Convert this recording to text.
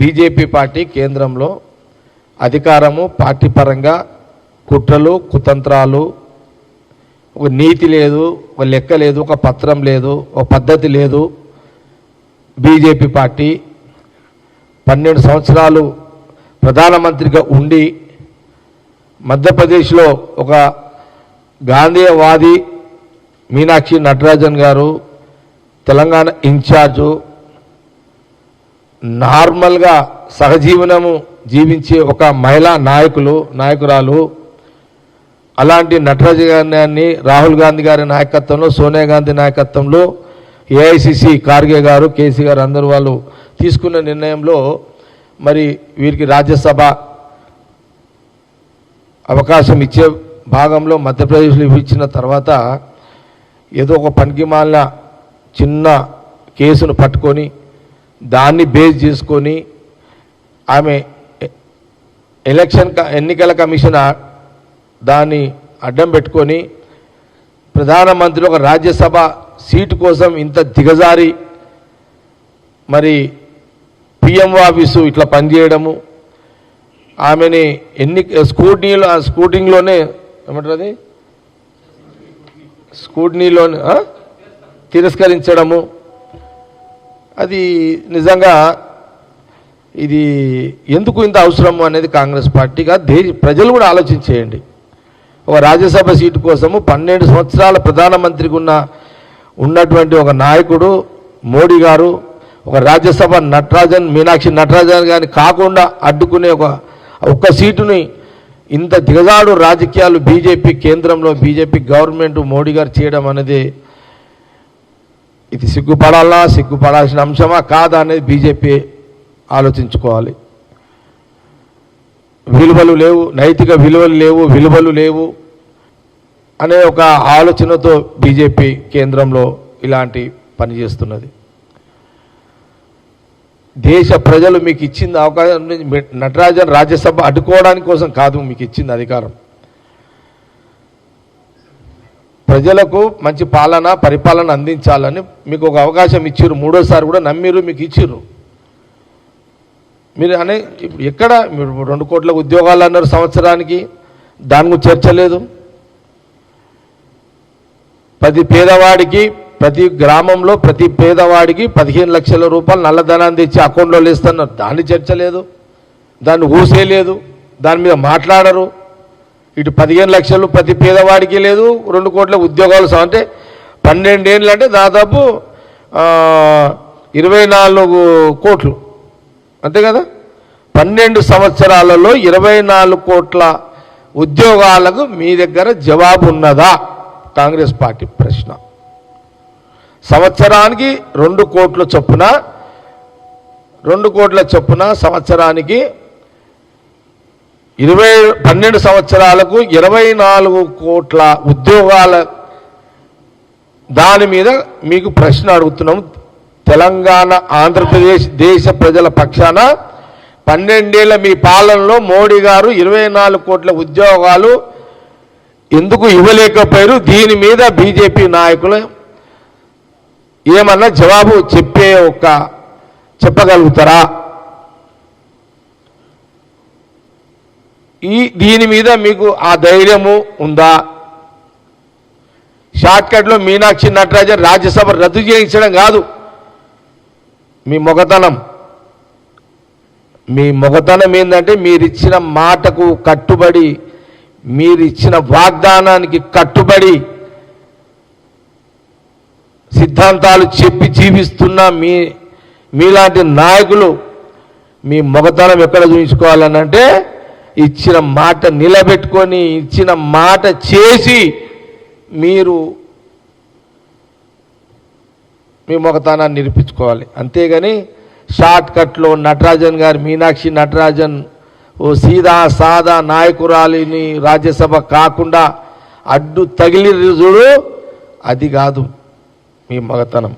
BJP party కేంద్రంలో అధికారము, party పరంగా కుట్రలు, కుతంత్రాలు, ఒక నీతి లేదు, ఒక లెక్క లేదు, ఒక పత్రం లేదు, ఒక పద్ధతి లేదు. బీజేపీ పార్టీ 12 సంవత్సరాలు ప్రధానమంత్రిగా ఉండి మధ్యప్రదేశ్లో ఒక గాంధీవాది మీనాక్షి నటరాజన్ గారు తెలంగాణ ఇన్ఛార్జు, నార్మల్గా సహజీవనము జీవించే ఒక మహిళా నాయకురాలు, అలాంటి నటరాజన్ గారిని రాహుల్ గాంధీ గారి నాయకత్వంలో, సోనియా గాంధీ నాయకత్వంలో, ఏఐసిసి ఖార్గే గారు, కేసీ గారు అందరూ వాళ్ళు తీసుకున్న నిర్ణయంలో మరి వీరికి రాజ్యసభ అవకాశం ఇచ్చే భాగంలో మధ్యప్రదేశ్లో ఇచ్చిన తర్వాత ఏదో ఒక పనికిమాలిన చిన్న కేసును పట్టుకొని దాన్ని బేస్ చేసుకొని ఆమె ఎన్నికల కమిషన్ దాన్ని అడ్డం పెట్టుకొని ప్రధానమంత్రి ఒక రాజ్యసభ సీటు కోసం ఇంత దిగజారి మరి పిఎంఓ ఆఫీసు ఇట్లా పనిచేయడము, ఆమెని స్కూటింగ్లోనే ఏమంటారు స్కూటినీలోనే తిరస్కరించడము, అది నిజంగా ఇది ఎందుకు ఇంత అవసరము అనేది కాంగ్రెస్ పార్టీగా ప్రజలు కూడా ఆలోచించేయండి. ఒక రాజ్యసభ సీటు కోసము 12 సంవత్సరాల ప్రధానమంత్రికి ఉన్నటువంటి ఒక నాయకుడు మోడీ గారు ఒక రాజ్యసభ మీనాక్షి నటరాజన్ గారిని కాకుండా అడ్డుకునే ఒక్క సీటుని ఇంత దిగజాడు రాజకీయాలు బీజేపీ కేంద్రంలో బీజేపీ గవర్నమెంట్ మోడీ గారు చేయడం అనేది ఇది సిగ్గుపడాల్సిన అంశమా కాదా అనేది బీజేపీ ఆలోచించుకోవాలి. విలువలు లేవు, నైతిక విలువలు లేవు అనే ఒక ఆలోచనతో బీజేపీ కేంద్రంలో ఇలాంటి పని చేస్తున్నది. దేశ ప్రజలు మీకు ఇచ్చింది అవకాశం, నటరాజన్ రాజ్యసభ అడ్డుకోవడానికి కోసం కాదు మీకు ఇచ్చింది అధికారం. ప్రజలకు మంచి పరిపాలన అందించాలని మీకు ఒక అవకాశం ఇచ్చిర్రు, మూడోసారి కూడా నమ్మిరు, మీకు ఇచ్చిర్రు. మీరు ఇప్పుడు ఎక్కడ మీరు 2 కోట్ల ఉద్యోగాలు అన్నారు సంవత్సరానికి, దాని గురించి చర్చ లేదు. ప్రతి గ్రామంలో ప్రతి పేదవాడికి 15 లక్షల రూపాయలు నల్లధనాన్ని తెచ్చి అకౌంట్లో వేస్తున్నారు, దాన్ని చర్చ లేదు, దాన్ని ఊసేయలేదు, దాని మీద మాట్లాడరు. ఇటు 15 లక్షలు ప్రతి పేదవాడికి లేదు, 2 కోట్ల ఉద్యోగాలు అంటే 12 ఏళ్ళు అంటే దాదాపు 24 కోట్లు అంతే కదా. 12 సంవత్సరాలలో 24 కోట్ల ఉద్యోగాలకు మీ దగ్గర జవాబు ఉన్నదా? కాంగ్రెస్ పార్టీ ప్రశ్న. సంవత్సరానికి 2 కోట్ల చొప్పున సంవత్సరానికి 12 సంవత్సరాలకు 24 కోట్ల ఉద్యోగాల దాని మీద మీకు ప్రశ్న అడుగుతున్నాము. తెలంగాణ, ఆంధ్రప్రదేశ్ దేశ ప్రజల పక్షాన 12 ఏళ్ల మీ పాలనలో మోడీ గారు 24 కోట్ల ఉద్యోగాలు ఎందుకు ఇవ్వలేకపోయారు? దీని మీద బీజేపీ నాయకులు ఏమన్నా జవాబు చెప్పగలుగుతారా? దీని మీద మీకు ఆ ధైర్యము ఉందా? షార్ట్కట్లో మీనాక్షి నటరాజన్ రాజ్యసభ రద్దు చేయించడం కాదు మీ మొగతనం ఏంటంటే మీరిచ్చిన మాటకు కట్టుబడి, మీరిచ్చిన వాగ్దానానికి కట్టుబడి సిద్ధాంతాలు చెప్పి జీవిస్తున్న మీలాంటి నాయకులు మీ మొగతనం ఎక్కడ చూపించుకోవాలనంటే ఇచ్చిన మాట నిలబెట్టుకొని, ఇచ్చిన మాట చేసి మీరు మీ మొగతనాన్ని నిరూపించుకోవాలి. అంతేగాని షార్ట్కట్లో నటరాజన్ గారు, మీనాక్షి నటరాజన్ ఓ సాదా నాయకురాలిని రాజ్యసభ కాకుండా అడ్డు తగిలి చూడు, అది కాదు మీ మగతనం.